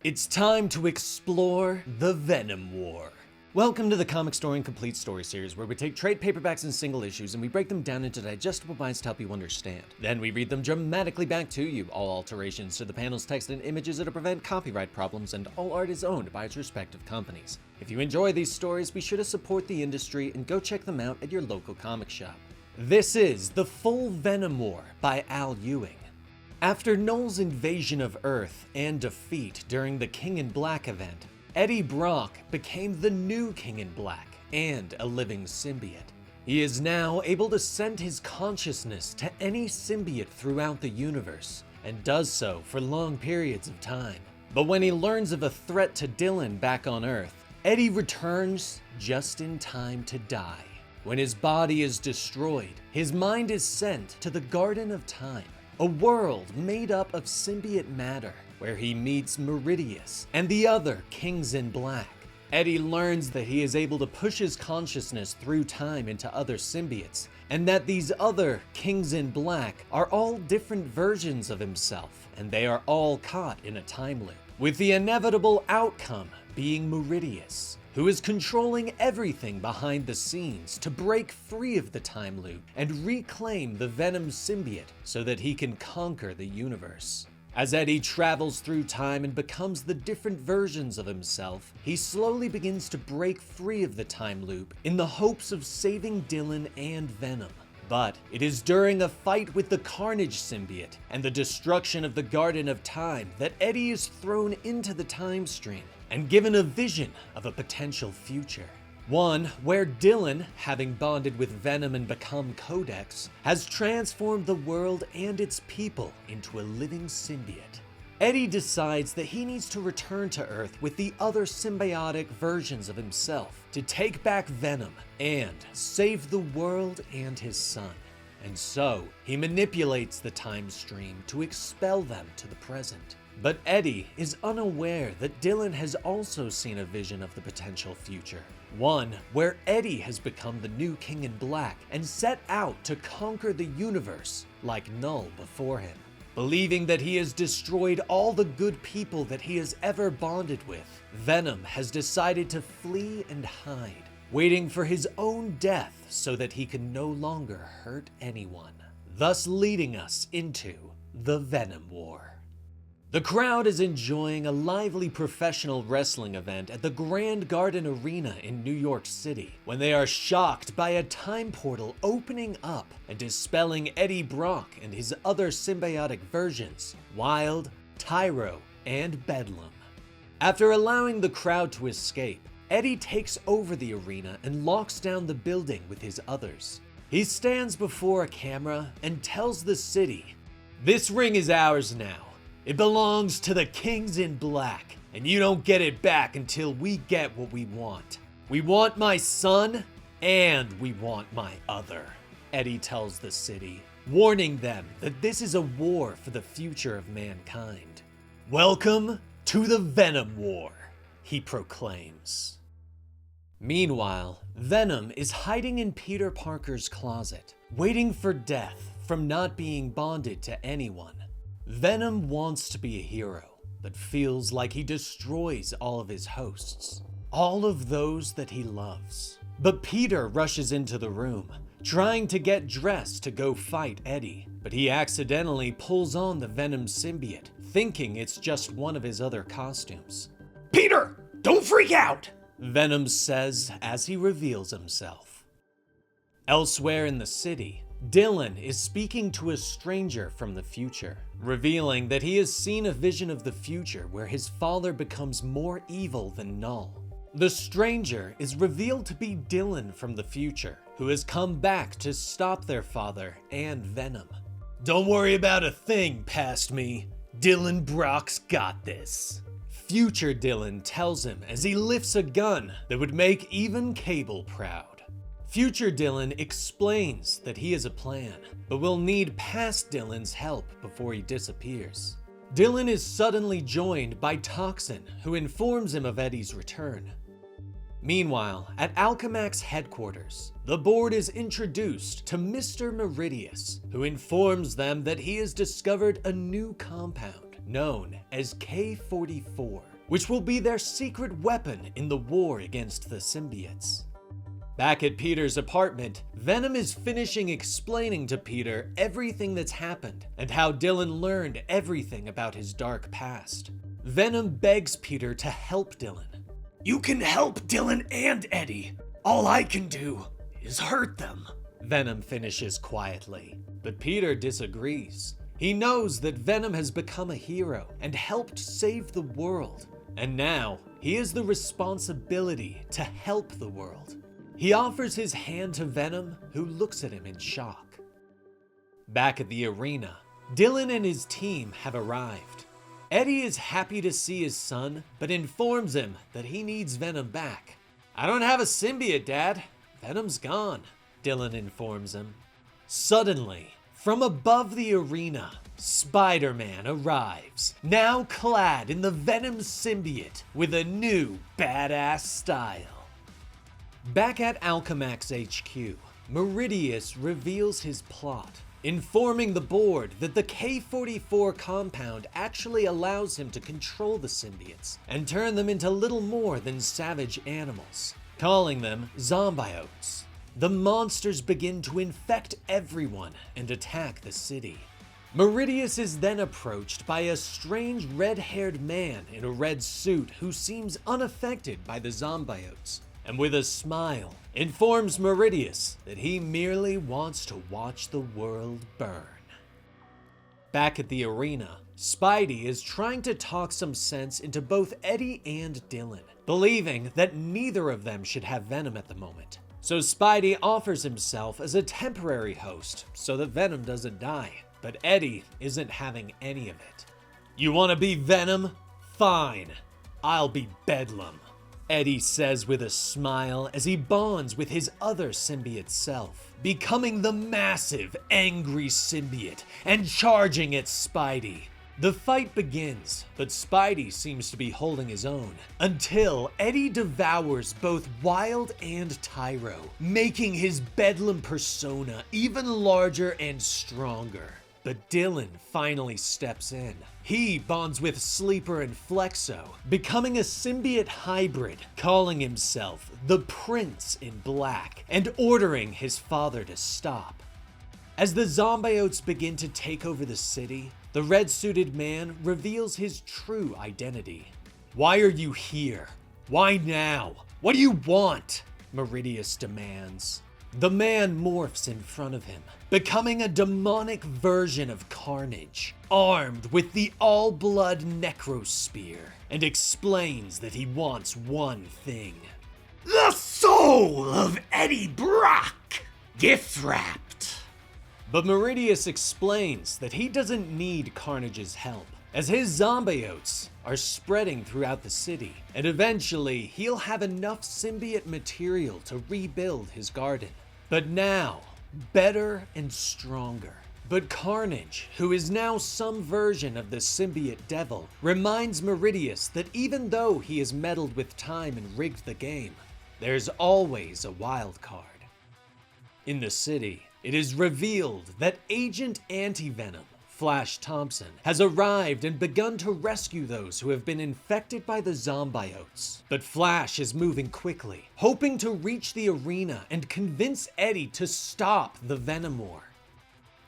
It's time to explore the Venom War. Welcome to the Comicstorian Complete Story Series, where we take trade paperbacks and single issues and we break them down into digestible bites to help you understand. Then we read them dramatically back to you. All alterations to the panels, text, and images are to prevent copyright problems, and all art is owned by its respective companies. If you enjoy these stories, be sure to support the industry and go check them out at your local comic shop. This is The Full Venom War by Al Ewing. After Null's invasion of Earth and defeat during the King in Black event, Eddie Brock became the new King in Black and a living symbiote. He is now able to send his consciousness to any symbiote throughout the universe, and does so for long periods of time. But when he learns of a threat to Dylan back on Earth, Eddie returns just in time to die. When his body is destroyed, his mind is sent to the Garden of Time, a world made up of symbiote matter, where he meets Meridius and the other Kings in Black. Eddie learns that he is able to push his consciousness through time into other symbiotes, and that these other Kings in Black are all different versions of himself, and they are all caught in a time loop, with the inevitable outcome being Meridius, who is controlling everything behind the scenes to break free of the time loop and reclaim the Venom symbiote so that he can conquer the universe. As Eddie travels through time and becomes the different versions of himself, he slowly begins to break free of the time loop in the hopes of saving Dylan and Venom. But it is during a fight with the Carnage symbiote and the destruction of the Garden of Time that Eddie is thrown into the time stream and given a vision of a potential future. One where Dylan, having bonded with Venom and become Codex, has transformed the world and its people into a living symbiote. Eddie decides that he needs to return to Earth with the other symbiotic versions of himself to take back Venom and save the world and his son. And so, he manipulates the time stream to expel them to the present. But Eddie is unaware that Dylan has also seen a vision of the potential future. One where Eddie has become the new King in Black and set out to conquer the universe like Null before him. Believing that he has destroyed all the good people that he has ever bonded with, Venom has decided to flee and hide, waiting for his own death so that he can no longer hurt anyone, thus leading us into the Venom War. The crowd is enjoying a lively professional wrestling event at the Grand Garden Arena in New York City when they are shocked by a time portal opening up and dispelling Eddie Brock and his other symbiotic versions, Wild, Tyro, and Bedlam. After allowing the crowd to escape, Eddie takes over the arena and locks down the building with his others. He stands before a camera and tells the city, "This ring is ours now. It belongs to the Kings in Black, and you don't get it back until we get what we want. We want my son, and we want my other," Eddie tells the city, warning them that this is a war for the future of mankind. "Welcome to the Venom War," he proclaims. Meanwhile, Venom is hiding in Peter Parker's closet, waiting for death from not being bonded to anyone. Venom wants to be a hero, but feels like he destroys all of his hosts, all of those that he loves. But Peter rushes into the room, trying to get dressed to go fight Eddie, but he accidentally pulls on the Venom symbiote, thinking it's just one of his other costumes. "Peter, don't freak out!" Venom says as he reveals himself. Elsewhere in the city, Dylan is speaking to a stranger from the future, revealing that he has seen a vision of the future where his father becomes more evil than Null. The stranger is revealed to be Dylan from the future, who has come back to stop their father and Venom. "Don't worry about a thing, past me. Dylan Brock's got this," future Dylan tells him as he lifts a gun that would make even Cable proud. Future Dylan explains that he has a plan, but will need past Dylan's help before he disappears. Dylan is suddenly joined by Toxin, who informs him of Eddie's return. Meanwhile, at Alchemax's headquarters, the board is introduced to Mr. Meridius, who informs them that he has discovered a new compound known as K-44 which will be their secret weapon in the war against the symbiotes. Back at Peter's apartment, Venom is finishing explaining to Peter everything that's happened and how Dylan learned everything about his dark past. Venom begs Peter to help Dylan. "You can help Dylan and Eddie. All I can do is hurt them," Venom finishes quietly. But Peter disagrees. He knows that Venom has become a hero and helped save the world. And now, he has the responsibility to help the world. He offers his hand to Venom, who looks at him in shock. Back at the arena, Dylan and his team have arrived. Eddie is happy to see his son, but informs him that he needs Venom back. "I don't have a symbiote, Dad. Venom's gone," Dylan informs him. Suddenly, from above the arena, Spider-Man arrives, now clad in the Venom symbiote with a new badass style. Back at Alchemax HQ, Meridius reveals his plot, informing the board that the K-44 compound actually allows him to control the symbiotes and turn them into little more than savage animals, calling them zombiotes. The monsters begin to infect everyone and attack the city. Meridius is then approached by a strange red-haired man in a red suit who seems unaffected by the zombiotes, and with a smile, informs Meridius that he merely wants to watch the world burn. Back at the arena, Spidey is trying to talk some sense into both Eddie and Dylan, believing that neither of them should have Venom at the moment. So Spidey offers himself as a temporary host so that Venom doesn't die, but Eddie isn't having any of it. "You want to be Venom? Fine. I'll be Bedlam," Eddie says with a smile as he bonds with his other symbiote self, becoming the massive, angry symbiote and charging at Spidey. The fight begins, but Spidey seems to be holding his own, until Eddie devours both Wild and Tyro, making his Bedlam persona even larger and stronger. But Dylan finally steps in. He bonds with Sleeper and Flexo, becoming a symbiote hybrid, calling himself the Prince in Black, and ordering his father to stop. As the zombiotes begin to take over the city, the red-suited man reveals his true identity. "Why are you here? Why now? What do you want?" Meridius demands. The man morphs in front of him, becoming a demonic version of Carnage, armed with the all-blood Necrospear, and explains that he wants one thing: "The soul of Eddie Brock, gift-wrapped." But Meridius explains that he doesn't need Carnage's help, as his zombiotes are spreading throughout the city, and eventually he'll have enough symbiote material to rebuild his garden. But now, better and stronger. But Carnage, who is now some version of the symbiote devil, reminds Meridius that even though he has meddled with time and rigged the game, there's always a wild card. In the city, it is revealed that Agent Anti-Venom, Flash Thompson, has arrived and begun to rescue those who have been infected by the zombiotes. But Flash is moving quickly, hoping to reach the arena and convince Eddie to stop the Venom War.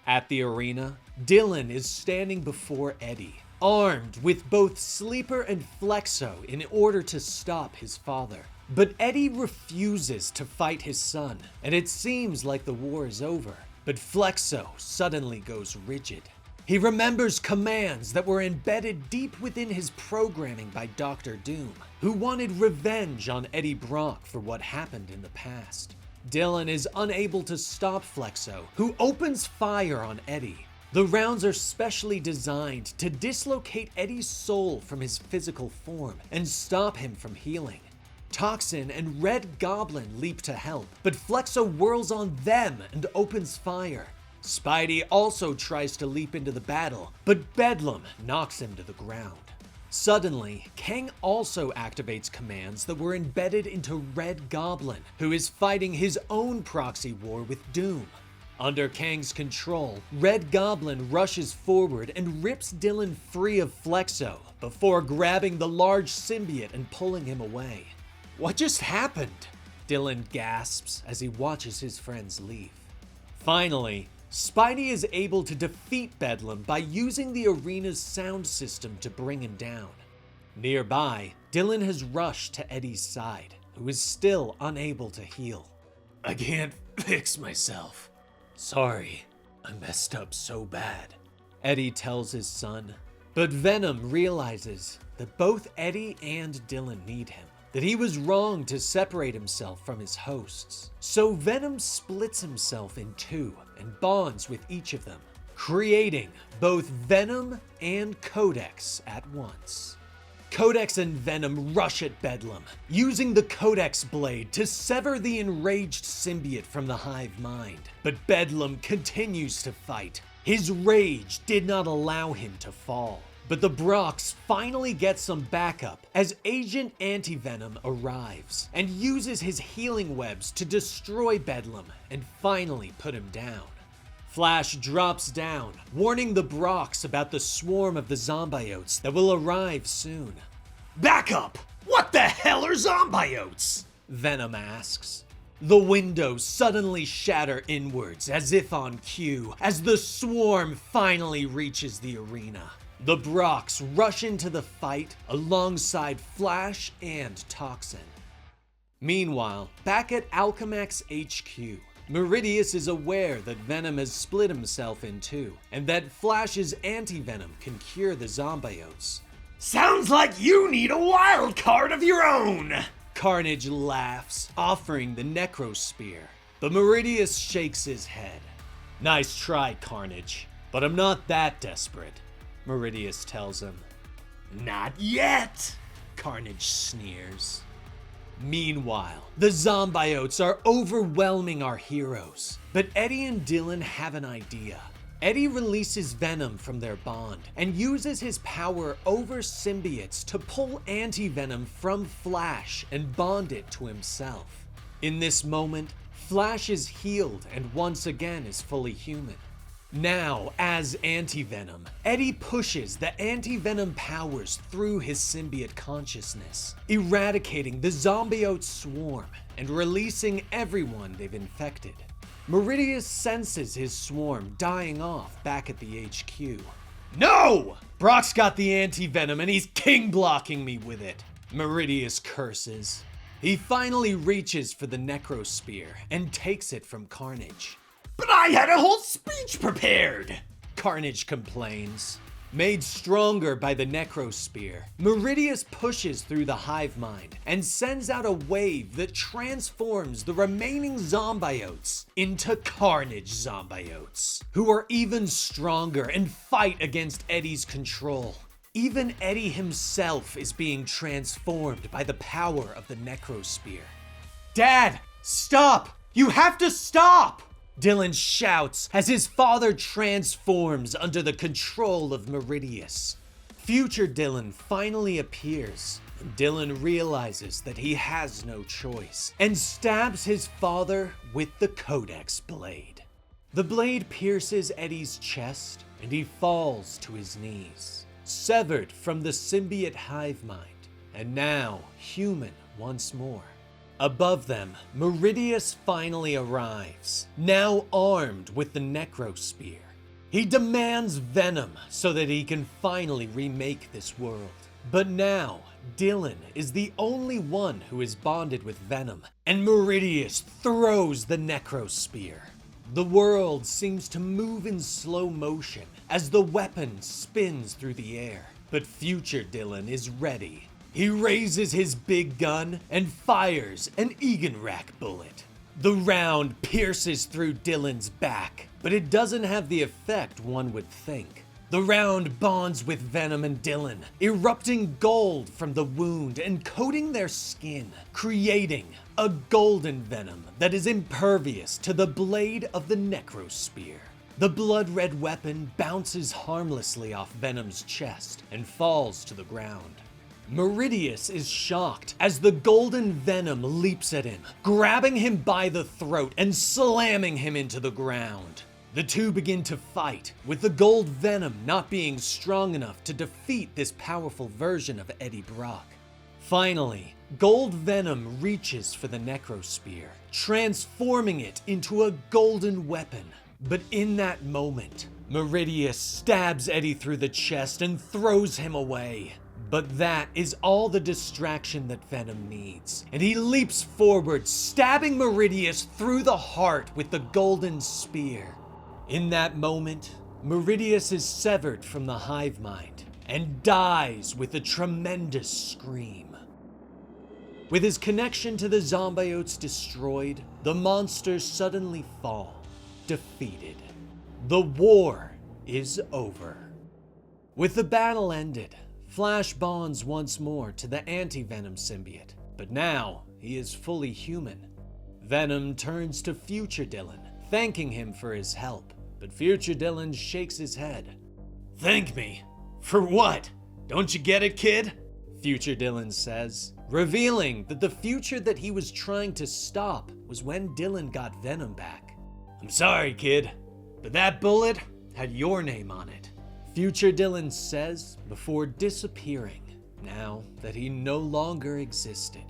At the arena, Dylan is standing before Eddie, armed with both Sleeper and Flexo in order to stop his father. But Eddie refuses to fight his son, and it seems like the war is over. But Flexo suddenly goes rigid. He remembers commands that were embedded deep within his programming by Dr. Doom, who wanted revenge on Eddie Brock for what happened in the past. Dylan is unable to stop Flexo, who opens fire on Eddie. The rounds are specially designed to dislocate Eddie's soul from his physical form and stop him from healing. Toxin and Red Goblin leap to help, but Flexo whirls on them and opens fire. Spidey also tries to leap into the battle, but Bedlam knocks him to the ground. Suddenly, Kang also activates commands that were embedded into Red Goblin, who is fighting his own proxy war with Doom. Under Kang's control, Red Goblin rushes forward and rips Dylan free of Flexo, before grabbing the large symbiote and pulling him away. What just happened? Dylan gasps as he watches his friends leave. Finally, Spidey is able to defeat Bedlam by using the arena's sound system to bring him down. Nearby, Dylan has rushed to Eddie's side, who is still unable to heal. I can't fix myself. Sorry, I messed up so bad, Eddie tells his son. But Venom realizes that both Eddie and Dylan need him, that he was wrong to separate himself from his hosts. So Venom splits himself in two and bonds with each of them, creating both Venom and Codex at once. Codex and Venom rush at Bedlam, using the Codex blade to sever the enraged symbiote from the hive mind. But Bedlam continues to fight. His rage did not allow him to fall. But the Brox finally get some backup as Agent Anti-Venom arrives and uses his healing webs to destroy Bedlam and finally put him down. Flash drops down, warning the Brox about the swarm of the zombiotes that will arrive soon. Back up! What the hell are zombiotes? Venom asks. The windows suddenly shatter inwards as if on cue as the swarm finally reaches the arena. The Brox rush into the fight alongside Flash and Toxin. Meanwhile, back at Alchemax HQ, Meridius is aware that Venom has split himself in two, and that Flash's anti-venom can cure the zombiotes. Sounds like you need a wild card of your own! Carnage laughs, offering the Necrospear, but Meridius shakes his head. Nice try, Carnage, but I'm not that desperate, Meridius tells him. Not yet, Carnage sneers. Meanwhile, the zombiotes are overwhelming our heroes, but Eddie and Dylan have an idea. Eddie releases Venom from their bond and uses his power over symbiotes to pull anti-venom from Flash and bond it to himself. In this moment, Flash is healed and once again is fully human. Now, as anti-venom, Eddie pushes the anti-venom powers through his symbiote consciousness, eradicating the zombiote swarm and releasing everyone they've infected. Meridius senses his swarm dying off back at the HQ. No! Brock's got the anti-venom and he's king blocking me with it, Meridius curses. He finally reaches for the Necrospear and takes it from Carnage. But I had a whole speech prepared, Carnage complains. Made stronger by the Necrospear, Meridius pushes through the hive mind and sends out a wave that transforms the remaining zombiotes into Carnage zombiotes, who are even stronger and fight against Eddie's control. Even Eddie himself is being transformed by the power of the Necrospear. Dad, stop! You have to stop! Dylan shouts as his father transforms under the control of Meridius. Future Dylan finally appears, and Dylan realizes that he has no choice, and stabs his father with the Codex blade. The blade pierces Eddie's chest, and he falls to his knees, severed from the symbiote hive mind, and now human once more. Above them, Meridius finally arrives, now armed with the Necrospear. He demands Venom so that he can finally remake this world. But now, Dylan is the only one who is bonded with Venom, and Meridius throws the Necrospear. The world seems to move in slow motion as the weapon spins through the air, but future Dylan is ready. He raises his big gun and fires an Eganrak bullet. The round pierces through Dylan's back, but it doesn't have the effect one would think. The round bonds with Venom and Dylan, erupting gold from the wound and coating their skin, creating a golden venom that is impervious to the blade of the Necrospear. The blood-red weapon bounces harmlessly off Venom's chest and falls to the ground. Meridius is shocked as the golden venom leaps at him, grabbing him by the throat and slamming him into the ground. The two begin to fight, with the gold Venom not being strong enough to defeat this powerful version of Eddie Brock. Finally, Gold Venom reaches for the Necrospear, transforming it into a golden weapon. But in that moment, Meridius stabs Eddie through the chest and throws him away. But that is all the distraction that Venom needs, and he leaps forward, stabbing Meridius through the heart with the golden spear. In that moment, Meridius is severed from the hive mind and dies with a tremendous scream. With his connection to the Symbiotes destroyed, the monsters suddenly fall, defeated. The war is over. With the battle ended, Flash bonds once more to the anti-Venom symbiote, but now he is fully human. Venom turns to Future Dylan, thanking him for his help, but Future Dylan shakes his head. "Thank me? For what? Don't you get it, kid?" Future Dylan says, revealing that the future that he was trying to stop was when Dylan got Venom back. "I'm sorry, kid, but that bullet had your name on it," Future Dylan says before disappearing, now that he no longer existed.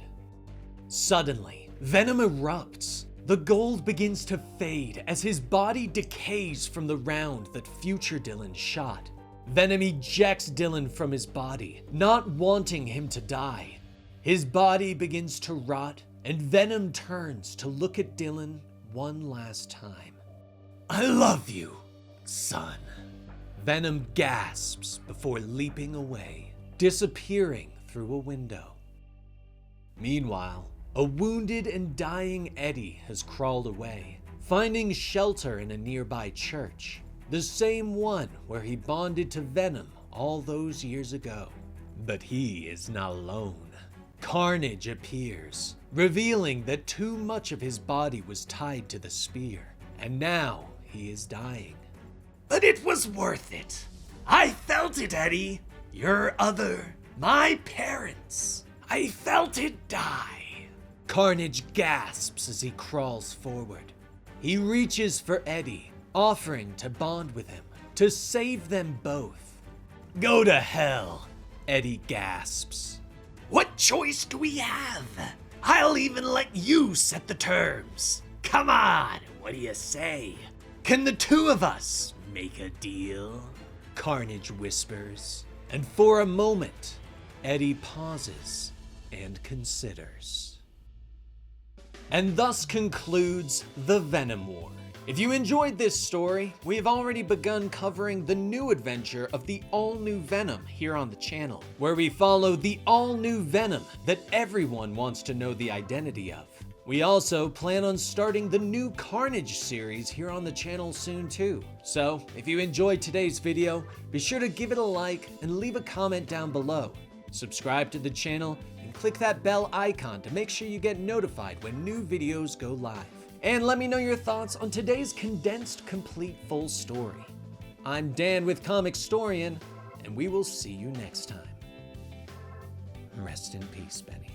Suddenly, Venom erupts. The gold begins to fade as his body decays from the round that Future Dylan shot. Venom ejects Dylan from his body, not wanting him to die. His body begins to rot, and Venom turns to look at Dylan one last time. "I love you, son." Venom gasps before leaping away, disappearing through a window. Meanwhile, a wounded and dying Eddie has crawled away, finding shelter in a nearby church, the same one where he bonded to Venom all those years ago. But he is not alone. Carnage appears, revealing that too much of his body was tied to the spear, and now he is dying. "But it was worth it. I felt it, Eddie. Your other, my parents. I felt it die." Carnage gasps as he crawls forward. He reaches for Eddie, offering to bond with him, to save them both. "Go to hell," Eddie gasps. "What choice do we have? I'll even let you set the terms. Come on, what do you say? Can the two of us make a deal?" Carnage whispers, and for a moment, Eddie pauses and considers. And thus concludes the Venom War. If you enjoyed this story, we have already begun covering the new adventure of the all-new Venom here on the channel, where we follow the all-new Venom that everyone wants to know the identity of. We also plan on starting the new Carnage series here on the channel soon too. So, if you enjoyed today's video, be sure to give it a like and leave a comment down below. Subscribe to the channel and click that bell icon to make sure you get notified when new videos go live. And let me know your thoughts on today's condensed complete full story. I'm Dan with Comicstorian, and we will see you next time. Rest in peace, Benny.